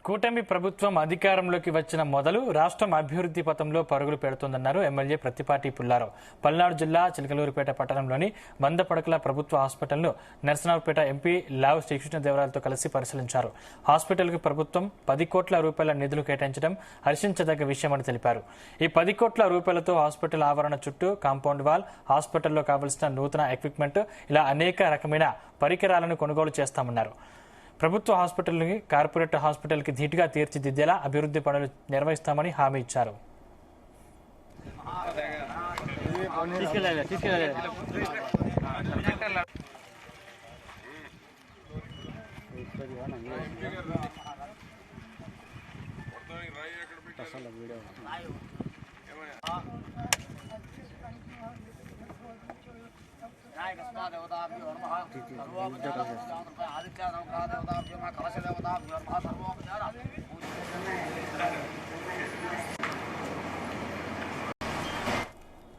కూటమి ప్రభుత్వం అధికారంలోకి వచ్చిన మొదలు రాష్ట్రం అభివృద్ధి పథంలో పరుగులు పెడుతోందన్నారు ఎమ్మెల్యే ప్రత్తిపాటి పుల్లారావు. పల్నాడు జిల్లా చిలకలూరిపేట పట్టణంలోని 100 పడకల ప్రభుత్వ హాస్పిటల్ను నరసరావుపేట ఎంపీ లావు శ్రీకృష్ణదేవరాయలతో కలిసి పరిశీలించారు. హాస్పిటల్కు ప్రభుత్వం 10 కోట్ల రూపాయల నిధులు కేటాయించడం హర్షించదగ్గ విషయమని తెలిపారు. ఈ 10 కోట్ల రూపాయలతో హాస్పిటల్ ఆవరణ చుట్టూ కాంపౌండ్ వాల్, హాస్పిటల్లో కావలసిన నూతన ఎక్విప్మెంట్ ఇలా అనేక రకమైన పరికరాలను కొనుగోలు చేస్తామన్నారు. ప్రభుత్వ హాస్పిటల్ని కార్పొరేట్ హాస్పిటల్కి ధీటుగా తీర్చిదిద్దేలా అభివృద్ధి పనులు నిర్వహిస్తామని హామీ ఇచ్చారు. देवता